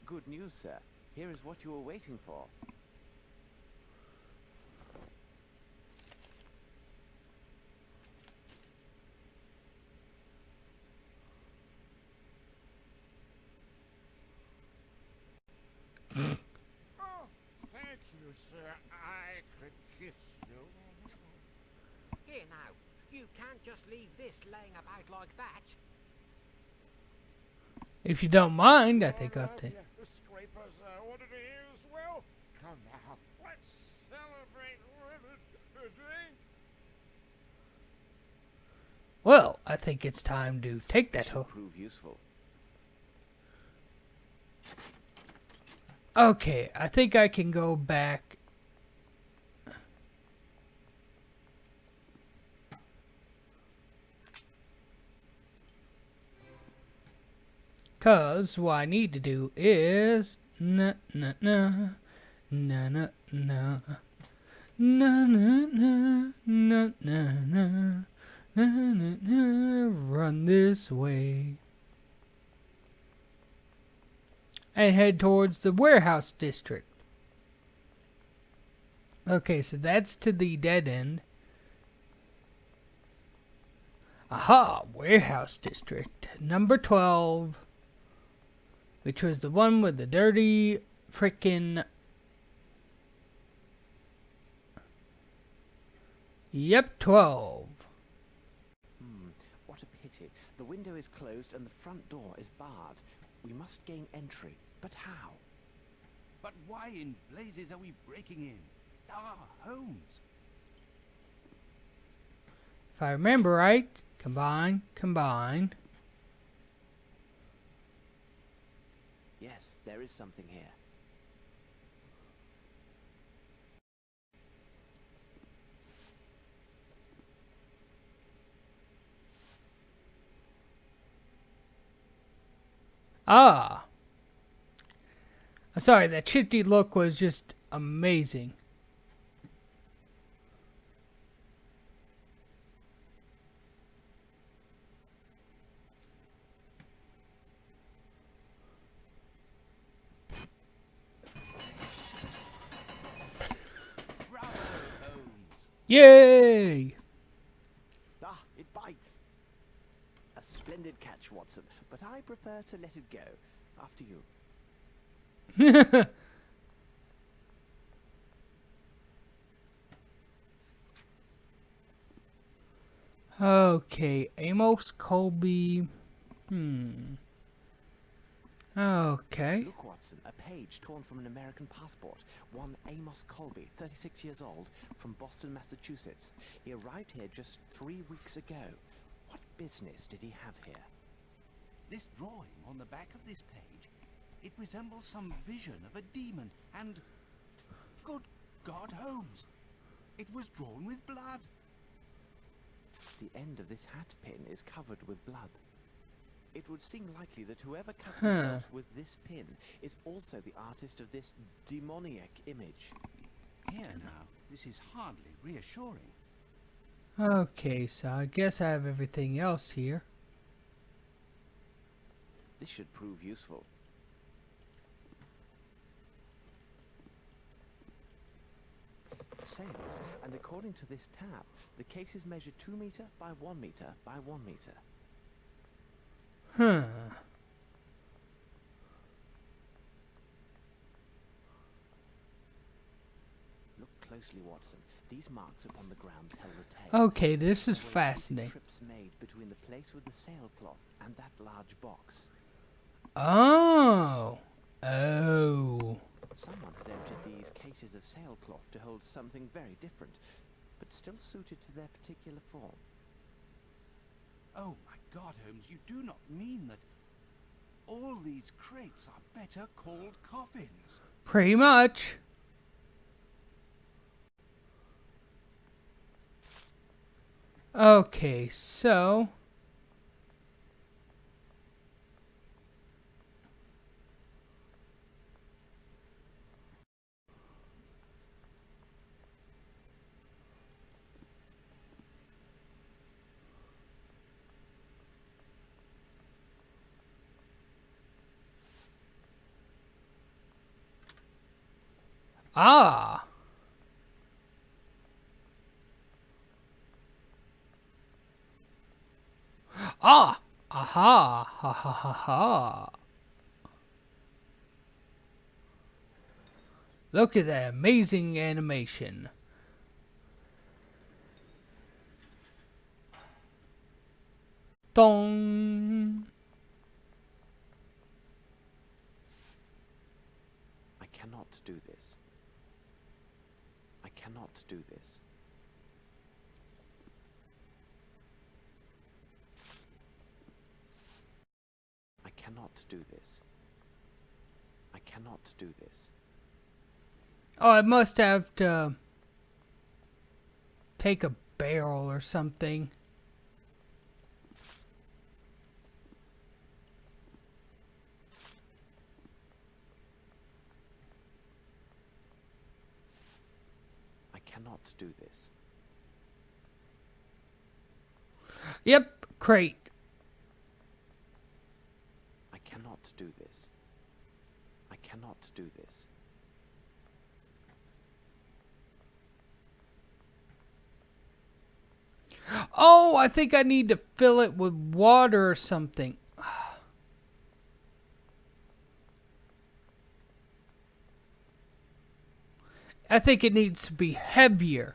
Good news, sir. Here is what you were waiting for. Oh, thank you, sir. I could kiss you. Here now, you can't just leave this laying about like that. If you don't mind, I think I'll All of take. you scrapers ordered a here as well. Come now, let's celebrate with a drink. Well, I think it's time to take that Should hook. prove useful. Okay, I think I can go back. Cause what I need to do is na na na na na na na na na na na na na na run this way and head towards the warehouse district. Okay, so that's to the dead end. Aha, warehouse district number 12. Which was the one with the dirty frickin'... Yep, 12. What a pity. The window is closed and the front door is barred. We must gain entry. But how? But why in blazes are we breaking in? Ah, Holmes. If I remember right, combine. Yes, there is something here. Ah. I'm sorry, that shifty look was just amazing. Bravo, Holmes. Yay! Ah, it bites. A splendid catch, Watson, but I prefer to let it go. After you. Okay, Amos Colby. Okay. Look, Watson, a page torn from an American passport. One Amos Colby, 36 years old, from Boston, Massachusetts. He arrived here just 3 weeks ago. What business did he have here? This drawing on the back of this page, it resembles some vision of a demon and... Good God, Holmes! It was drawn with blood. The end of this hat pin is covered with blood. It would seem likely that whoever cut himself with this pin is also the artist of this demoniac image. Here now, This is hardly reassuring. Okay, so I guess I have everything else here. This should prove useful. Sails, and according to this tab, the cases measure 2 meter by 1 meter by 1 meter. Huh. Look closely, Watson. These marks upon the ground tell the tale. Okay, this is There were repeated fascinating. trips made between the place with the sailcloth and that large box. Oh. Oh. Someone has emptied these cases of sailcloth to hold something very different, but still suited to their particular form. Oh my God, Holmes, you do not mean that all these crates are better called coffins? Pretty much. Okay, so ah. Ah. Aha. Ha ha ha ha. Look at that amazing animation. Dong. I cannot do this. I cannot do this. I cannot do this. I cannot do this. Oh, I must have to take a barrel or something. I cannot do this. Yep, crate. I cannot do this. I cannot do this. Oh, I think I need to fill it with water or something. I think it needs to be heavier.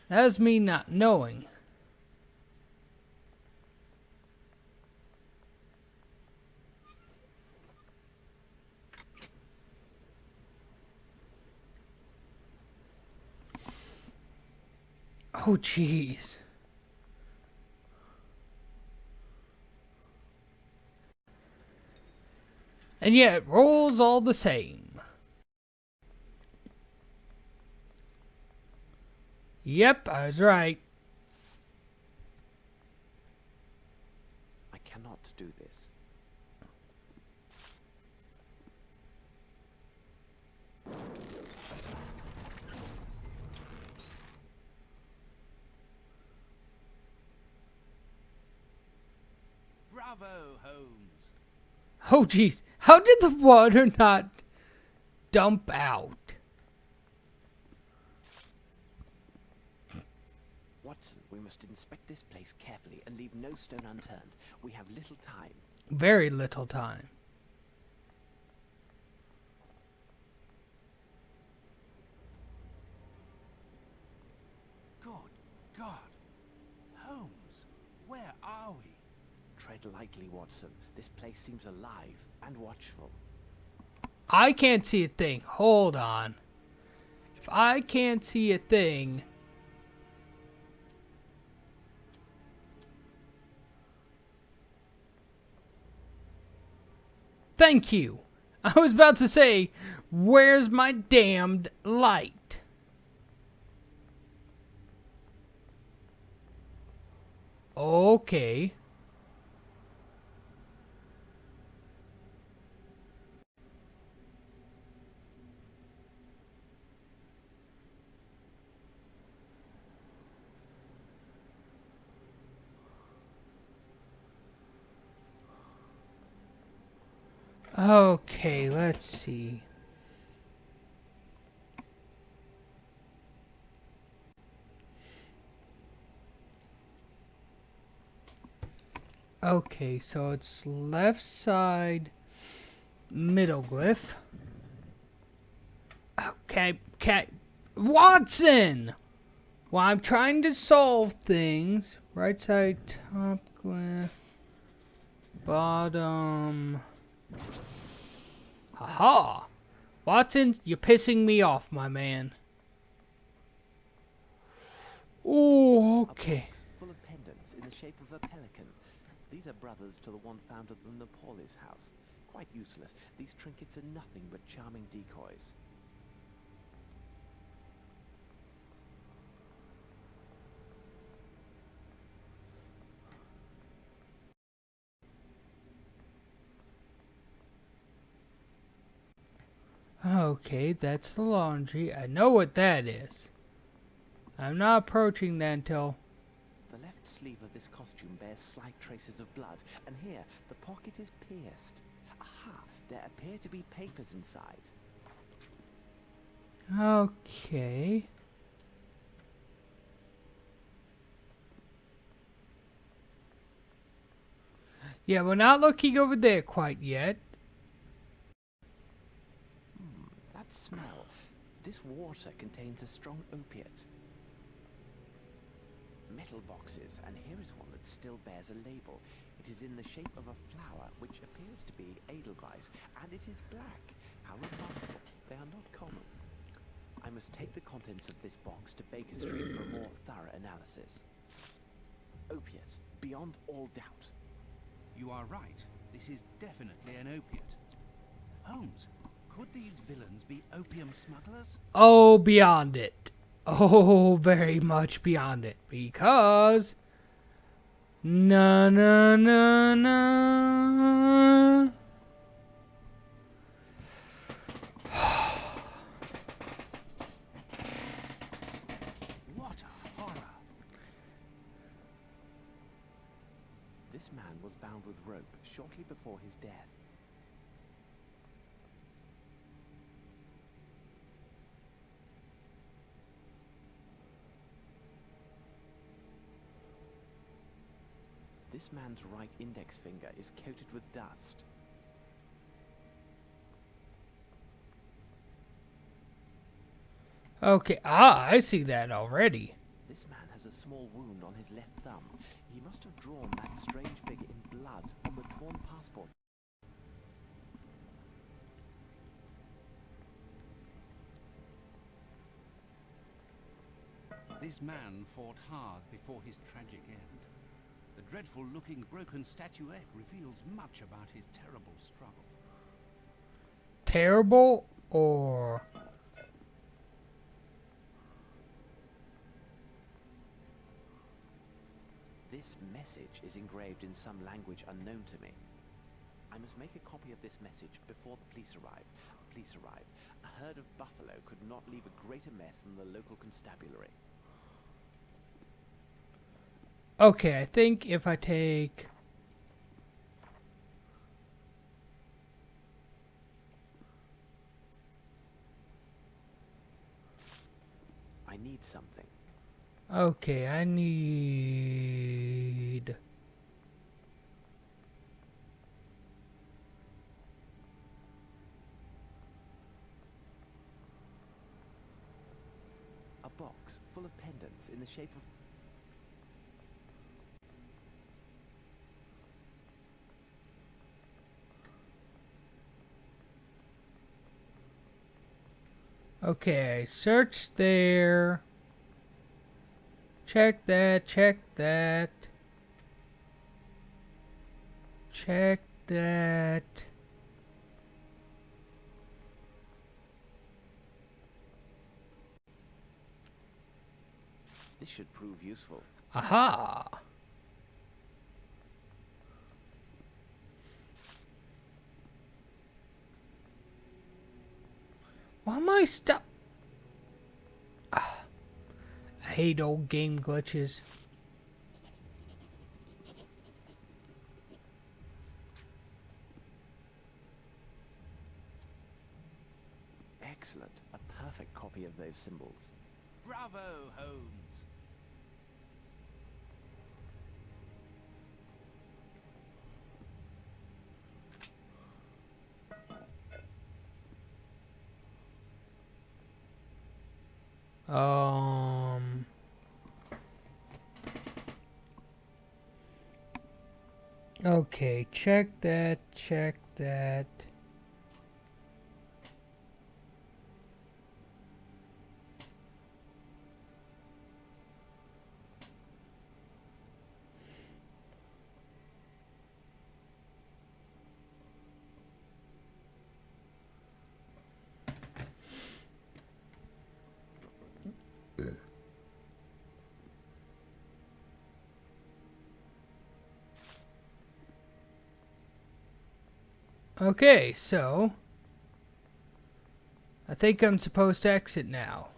That's me not knowing. Oh, jeez. And yet it rolls all the same. Yep, I was right. I cannot do this. Bravo, Holmes! Oh, jeez. How did the water not dump out? Watson, we must inspect this place carefully and leave no stone unturned. We have little time. Very little time. Good God! Holmes, where are we? Tread lightly, Watson. This place seems alive and watchful. I can't see a thing. Hold on. If I can't see a thing... Thank you. I was about to say, where's my damned light? Okay. Okay, let's see. Okay, so it's left side middle glyph. Okay, Watson! Well, I'm trying to solve things. Right side top glyph. Bottom. Haha! Watson, you're pissing me off, my man. Ooh, okay. A box full of pendants in the shape of a pelican. These are brothers to the one found at the Napolis house. Quite useless. These trinkets are nothing but charming decoys. Okay, that's the laundry. I know what that is. I'm not approaching that until... The left sleeve of this costume bears slight traces of blood, and here, the pocket is pierced. Aha! There appear to be papers inside. Okay. Yeah, we're not looking over there quite yet. That smell. This water contains a strong opiate. Metal boxes, and here is one that still bears a label. It is in the shape of a flower, which appears to be Edelweiss, and it is black. How remarkable. They are not common. I must take the contents of this box to Baker Street for a more thorough analysis. Opiate, beyond all doubt. You are right. This is definitely an opiate. Holmes, could these villains be opium smugglers? Oh, beyond it. Oh, very much beyond it. Because... Na na na na. What a horror! This man was bound with rope shortly before his death. This man's right index finger is coated with dust. Okay, I see that already. This man has a small wound on his left thumb. He must have drawn that strange figure in blood on the torn passport. This man fought hard before his tragic end. The dreadful-looking broken statuette reveals much about his terrible struggle. Terrible or... This message is engraved in some language unknown to me. I must make a copy of this message before the police arrive. A herd of buffalo could not leave a greater mess than the local constabulary. Okay, I think if I take... I need something. Okay, I need... A box full of pendants in the shape of... Okay, search there. Check that, check that. Check that. This should prove useful. Aha! Why am I stuck? I hate old game glitches. Excellent. A perfect copy of those symbols. Bravo, Holmes. Okay, check that, check that. Okay, so I think I'm supposed to exit now.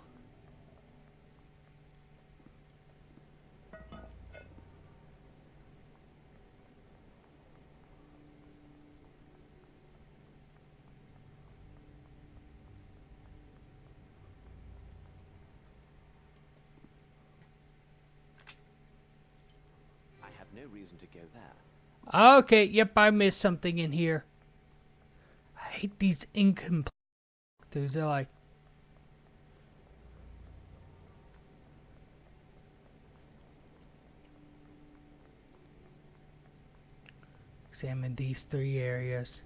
I have no reason to go there. Okay, yep, I missed something in here. I hate these incomplete. They're like, examine these 3 areas.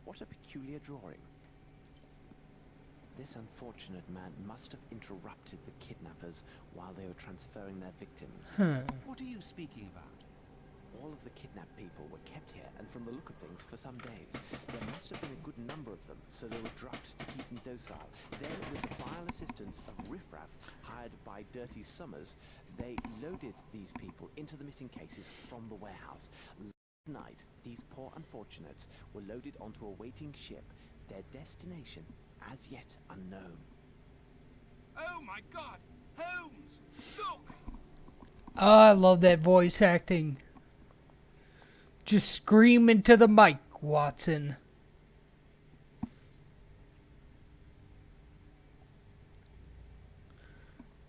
What a peculiar drawing. This unfortunate man must have interrupted the kidnappers while they were transferring their victims. What are you speaking about? All of the kidnapped people were kept here, and from the look of things, for some days. There must have been a good number of them, so they were drugged to keep them docile. Then, with the vile assistance of riffraff hired by Dirty Summers, they loaded these people into the missing cases from the warehouse. Last night, these poor unfortunates were loaded onto a waiting ship, their destination as yet unknown. Oh my God! Holmes! Look! Oh, I love that voice acting. Just scream into the mic, Watson.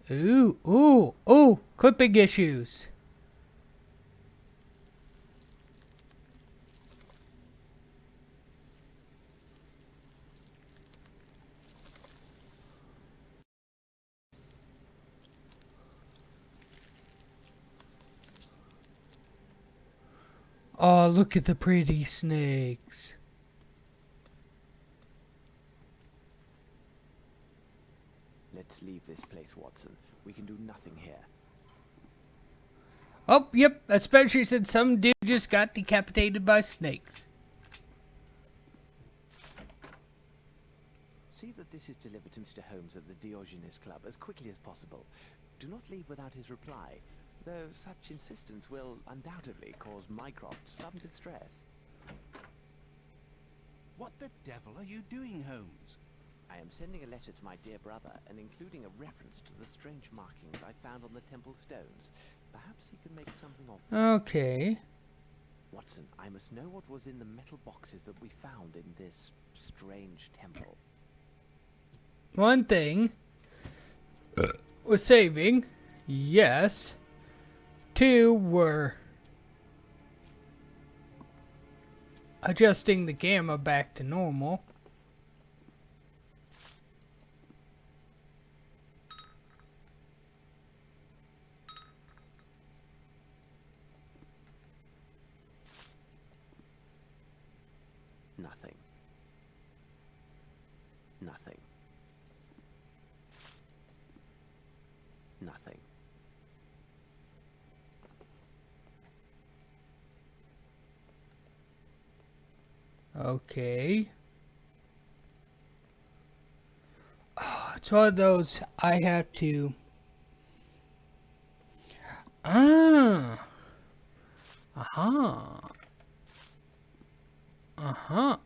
Ooh, ooh, ooh, clipping issues. Oh, look at the pretty snakes. Let's leave this place, Watson. We can do nothing here. Oh, yep, especially since some dude just got decapitated by snakes. See that this is delivered to Mr. Holmes at the Diogenes Club as quickly as possible. Do not leave without his reply, though such insistence will undoubtedly cause Mycroft some distress. What the devil are you doing, Holmes? I am sending a letter to my dear brother and including a reference to the strange markings I found on the temple stones. Perhaps he can make something of them. Okay. Watson, I must know what was in the metal boxes that we found in this strange temple. One thing was saving, yes. 2 were adjusting the gamma back to normal. Nothing. Nothing. Nothing. Okay. Oh, it's one of those I have to. Ah. Uh-huh. Uh-huh.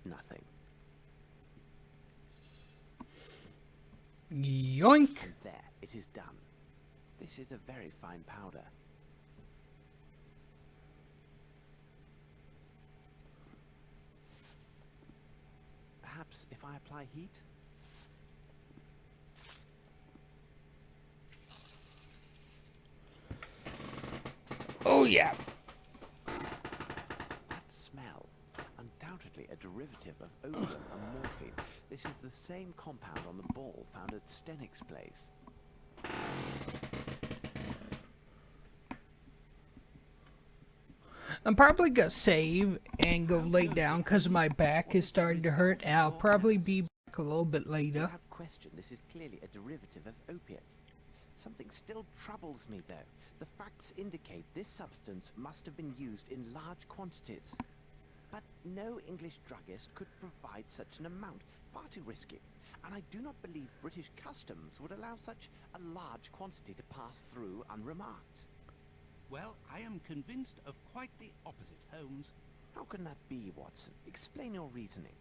Nothing. Yoink! And there, it is done. This is a very fine powder. Perhaps if I apply heat? Oh yeah. That smell. Undoubtedly a derivative of opium and morphine. This is the same compound on the ball found at Stennick's place. I'm probably gonna save and go lay down because my back is starting to hurt, and I'll probably be back a little bit later. Without question, this is clearly a derivative of opiates. Something still troubles me, though. The facts indicate this substance must have been used in large quantities. But no English druggist could provide such an amount. Far too risky. And I do not believe British customs would allow such a large quantity to pass through unremarked. Well, I am convinced of quite the opposite, Holmes. How can that be, Watson? Explain your reasoning.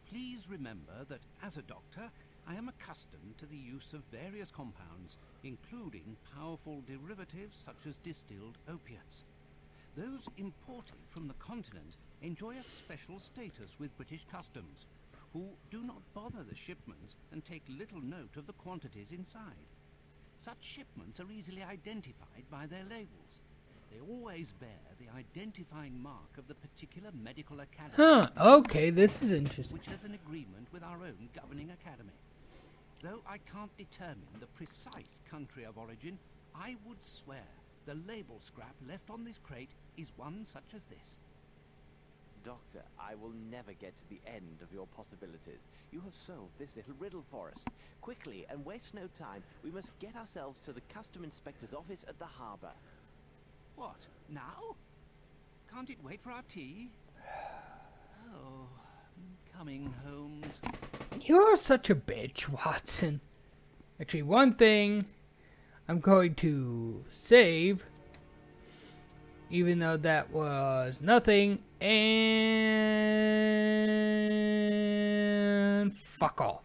Please remember that as a doctor, I am accustomed to the use of various compounds, including powerful derivatives such as distilled opiates. Those imported from the continent enjoy a special status with British customs, who do not bother the shipments and take little note of the quantities inside. Such shipments are easily identified by their labels. They always bear the identifying mark of the particular medical academy. Huh, okay, this is interesting. Which has an agreement with our own governing academy. Though I can't determine the precise country of origin, I would swear the label scrap left on this crate is one such as this. Doctor, I will never get to the end of your possibilities. You have solved this little riddle for us. Quickly, and waste no time, we must get ourselves to the custom inspector's office at the harbour. What, now? Can't it wait for our tea? Oh, coming, Holmes. You're such a bitch, Watson. Actually, one thing I'm going to save, even though that was nothing, and fuck off.